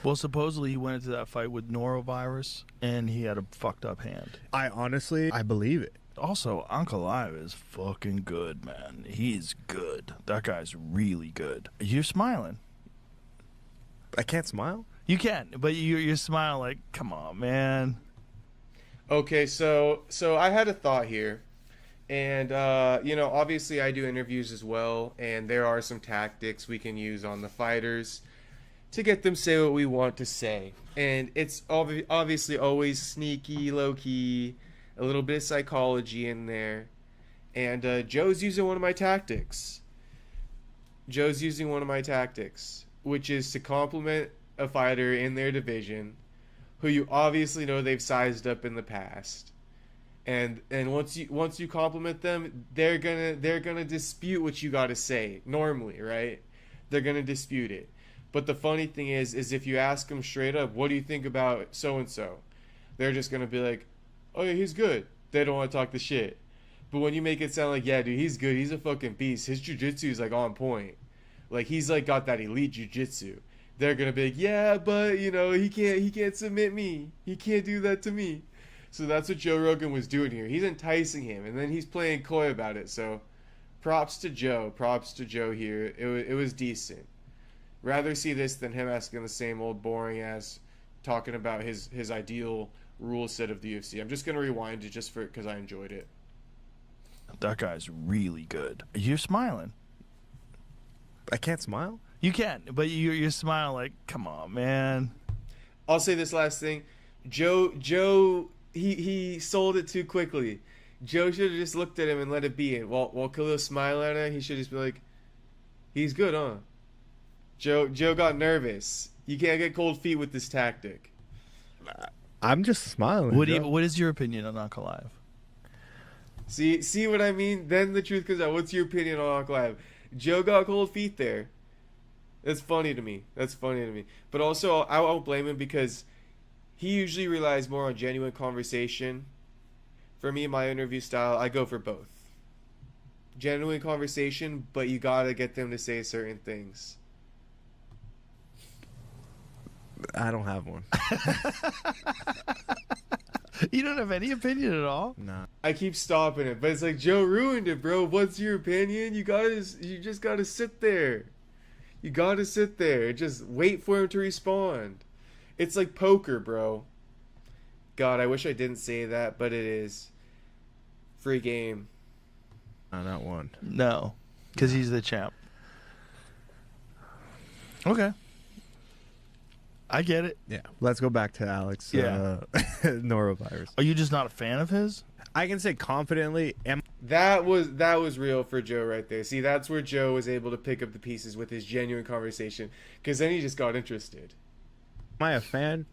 Well, supposedly he went into that fight with norovirus, and he had a fucked up hand. I believe it. Also, Ankalaev is fucking good, man. He's good. That guy's really good. You're smiling. I can't smile. You can, but you're smiling like, come on, man. Okay, so I had a thought here, and obviously I do interviews as well, and there are some tactics we can use on the fighters to get them say what we want to say, and it's obviously always sneaky, low key, a little bit of psychology in there, and Joe's using one of my tactics. Which is to compliment a fighter in their division who you obviously know they've sized up in the past. And once you compliment them, they're gonna dispute what you gotta say normally, right? They're gonna dispute it. But the funny thing is if you ask them straight up, what do you think about so and so? They're just gonna be like, oh yeah, he's good. They don't want to talk the shit. But when you make it sound like, yeah, dude, he's good. He's a fucking beast. His jiu-jitsu is like on point. Like he's like got that elite jiu-jitsu. They're gonna be like, yeah, but he can't submit me. He can't do that to me. So that's what Joe Rogan was doing here. He's enticing him, and then he's playing coy about it. So props to Joe here. It was decent. Rather see this than him asking the same old boring ass talking about his ideal rule set of the UFC. I'm just gonna rewind it just because I enjoyed it. That guy's really good. You're smiling. I can't smile. You can, but you're smiling like, come on, man. I'll say this last thing. Joe, he sold it too quickly. Joe should have just looked at him and let it be. And while Khalil smiled at him, he should just be like, he's good, huh? Joe got nervous. You can't get cold feet with this tactic. I'm just smiling. What is your opinion on Ankalaev? See what I mean? Then the truth comes out. What's your opinion on Ankalaev? Joe got cold feet there. That's funny to me. But also, I won't blame him because he usually relies more on genuine conversation. For me, my interview style, I go for both. Genuine conversation, but you gotta get them to say certain things. I don't have one. You don't have any opinion at all? No. I keep stopping it, but it's like, Joe ruined it, bro. What's your opinion? You just gotta sit there. You gotta sit there. Just wait for him to respond. It's like poker, bro. God, I wish I didn't say that, but it is. Free game. No, not one. No, because he's the champ. Okay. I get it. Yeah. Let's go back to Alex. Yeah. Norovirus. Are you just not a fan of his? I can say confidently. That was real for Joe right there. See, that's where Joe was able to pick up the pieces with his genuine conversation, because then he just got interested. Am I a fan?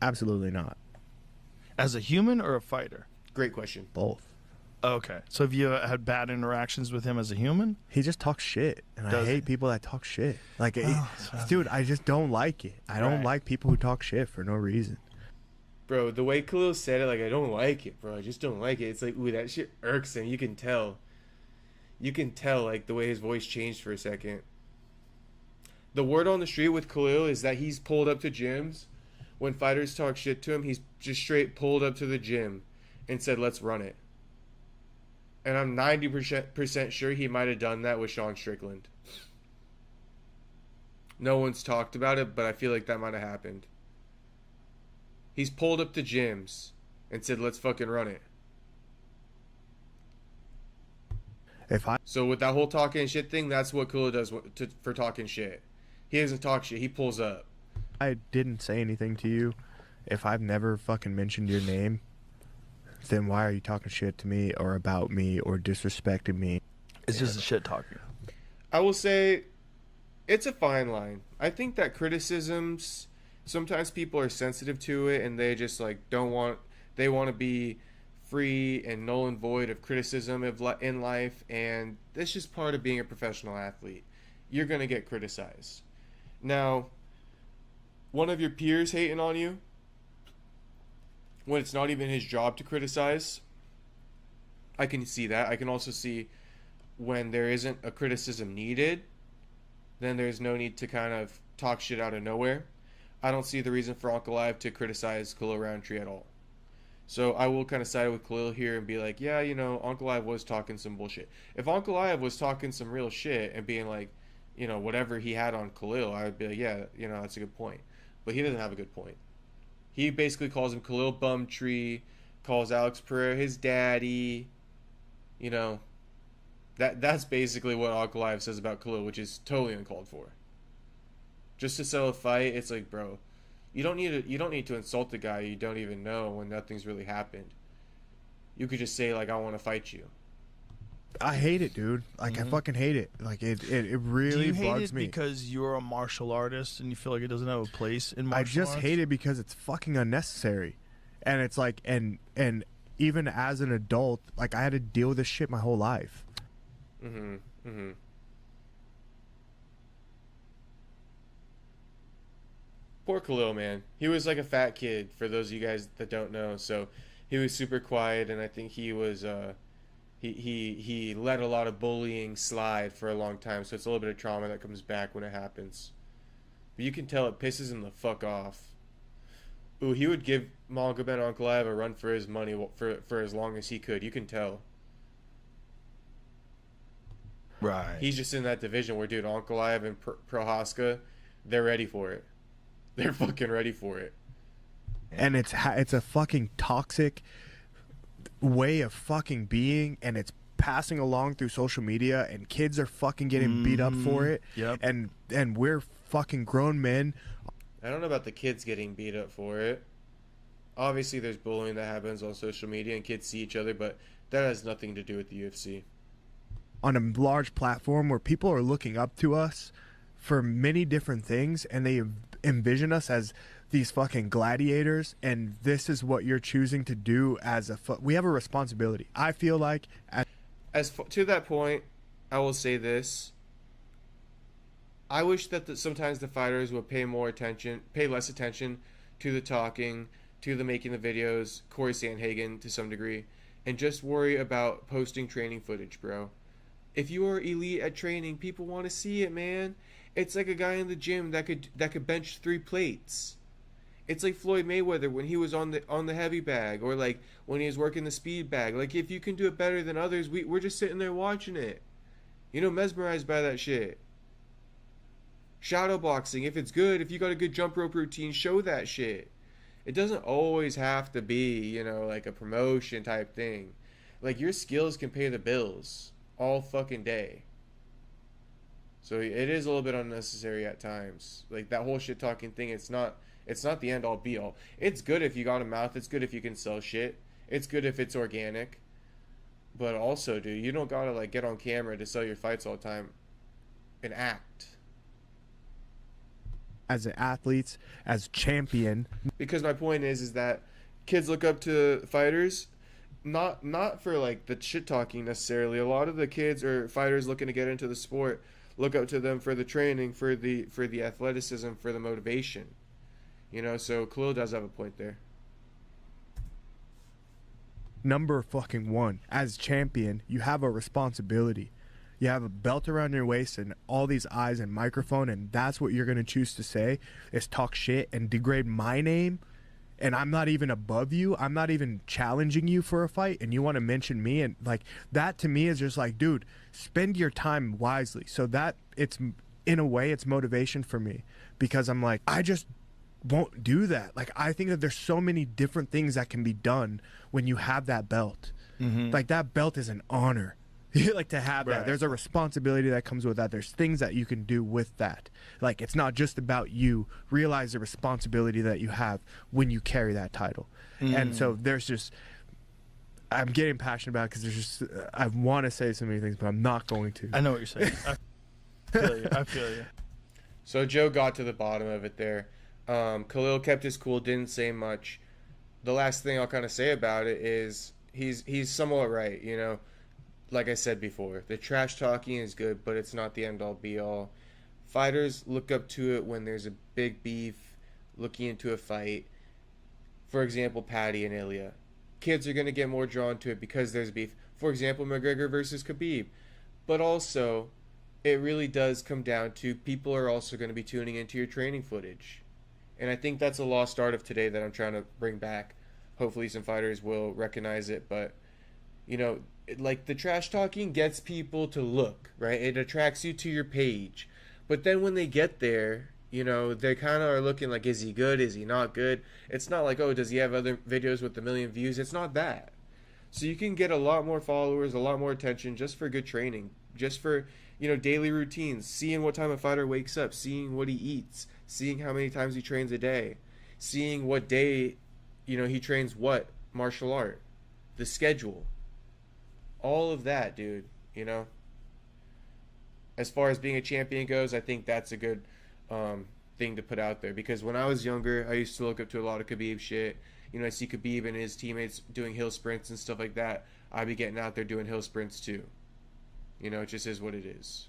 Absolutely not. As a human or a fighter? Great question. Both. Okay. So have you had bad interactions with him as a human? He just talks shit, and I hate people that talk shit. Like, dude, I just don't like it. I don't like people who talk shit for no reason. Bro, the way Khalil said it, like, I don't like it, bro. I just don't like it. It's like, ooh, that shit irks him. You can tell. Like, the way his voice changed for a second. The word on the street with Khalil is that he's pulled up to gyms. When fighters talk shit to him, he's just straight pulled up to the gym and said, let's run it. And I'm 90% sure he might have done that with Sean Strickland. No one's talked about it, but I feel like that might have happened. He's pulled up to gyms and said, let's fucking run it. So with that whole talking shit thing, that's what Kula does for talking shit. He doesn't talk shit. He pulls up. I didn't say anything to you. If I've never fucking mentioned your name, then why are you talking shit to me or about me or disrespecting me? It's just a shit talking. I will say it's a fine line. I think that criticisms, sometimes people are sensitive to it and they just like they want to be free and null and void of criticism in life, and that's just part of being a professional athlete. You're going to get criticized. Now, one of your peers hating on you when it's not even his job to criticize, I can see that. I can also see when there isn't a criticism needed, then there's no need to kind of talk shit out of nowhere. I don't see the reason for Ankalaev to criticize Khalil Rountree at all. So I will kind of side with Khalil here and be like, yeah, you know, Ankalaev was talking some bullshit. If Ankalaev was talking some real shit and being like, you know, whatever he had on Khalil, I would be like, yeah, you know, that's a good point. But he doesn't have a good point. He basically calls him Khalil Bumtree, calls Alex Pereira his daddy. You know, that's basically what Ankalaev says about Khalil, which is totally uncalled for. Just to sell a fight, it's like, bro, you don't need to insult the guy you don't even know when nothing's really happened. You could just say like, I want to fight you. I hate it, dude. Like, I fucking hate it. Like, it really bugs me. Do you hate it because you're a martial artist and you feel like it doesn't have a place in martial arts? I just hate it because it's fucking unnecessary. And it's like, and even as an adult, like, I had to deal with this shit my whole life. Poor Khalil, man. He was like a fat kid, for those of you guys that don't know. So he was super quiet, and I think he was he let a lot of bullying slide for a long time. So it's a little bit of trauma that comes back when it happens. But you can tell it pisses him the fuck off. Ooh, he would give Magomed Ankalaev a run for his money for as long as he could. You can tell. Right. He's just in that division where, dude, Ankalaev and Prohaska, they're ready for it. They're fucking ready for it. And it's a fucking toxic way of fucking being, and it's passing along through social media, and kids are fucking getting beat up for it. Yep. And we're fucking grown men. I don't know about the kids getting beat up for it. Obviously, there's bullying that happens on social media, and kids see each other, but that has nothing to do with the UFC. On a large platform where people are looking up to us for many different things, and they envision us as these fucking gladiators, and this is what you're choosing to do as we have a responsibility. I feel like to that point, I will say this. I wish that sometimes the fighters would pay less attention to the talking, to the making the videos, Corey Sandhagen to some degree, and just worry about posting training footage, bro. If you are elite at training, people want to see it, man. It's like a guy in the gym that could bench 3 plates. It's like Floyd Mayweather when he was on the heavy bag, or like when he was working the speed bag. Like, if you can do it better than others, we're just sitting there watching it. You know, mesmerized by that shit. Shadow boxing, if it's good, if you got a good jump rope routine, show that shit. It doesn't always have to be, you know, like a promotion type thing. Like, your skills can pay the bills all fucking day. So it is a little bit unnecessary at times. Like, that whole shit talking thing, it's not the end all be all. It's good if you got a mouth. It's good if you can sell shit. It's good if it's organic. But also, dude, you don't gotta like get on camera to sell your fights all the time and act. As athletes, as champion. Because my point is that kids look up to fighters, not for like the shit talking necessarily. A lot of the kids or fighters looking to get into the sport look up to them for the training, for the athleticism, for the motivation. You know, so Khalil does have a point there. Number fucking 1, as champion, you have a responsibility. You have a belt around your waist and all these eyes and microphone, and that's what you're going to choose to say is talk shit and degrade my name, and I'm not even above you. I'm not even challenging you for a fight, and you want to mention me, and like that to me is just like, dude, spend your time wisely. So that it's, in a way, it's motivation for me, because I'm like, I just won't do that. Like, I think that there's so many different things that can be done when you have that belt. Like, that belt is an honor. You like to have that. There's a responsibility that comes with that. There's things that you can do with that. Like, it's not just about you. Realize the responsibility that you have when you carry that title. And so there's just, I'm getting passionate about it because there's just, I want to say so many things, but I'm not going to. I know what you're saying. I feel you. So Joe got to the bottom of it there. Khalil kept his cool, didn't say much. The last thing I'll kind of say about it is he's somewhat right, you know. Like I said before, the trash talking is good, but it's not the end all be all. Fighters look up to it when there's a big beef, looking into a fight. For example, Patty and Ilya. Kids are going to get more drawn to it because there's beef. For example, McGregor versus Khabib. But also, it really does come down to people are also going to be tuning into your training footage. And I think that's a lost art of today that I'm trying to bring back. Hopefully, some fighters will recognize it. But, like the trash talking gets people to look, right? It attracts you to your page. But then when they get there, they kind of are looking like, is he good? Is he not good? It's not like, oh, does he have other videos with a million views? It's not that. So you can get a lot more followers, a lot more attention just for good training, just for, daily routines, seeing what time a fighter wakes up, seeing what he eats, seeing how many times he trains a day, seeing what day, he trains what martial art, the schedule, all of that, dude, As far as being a champion goes, I think that's a good thing to put out there, because when I was younger, I used to look up to a lot of Khabib shit. I see Khabib and his teammates doing hill sprints and stuff like that. I'd be getting out there doing hill sprints too. It just is what it is.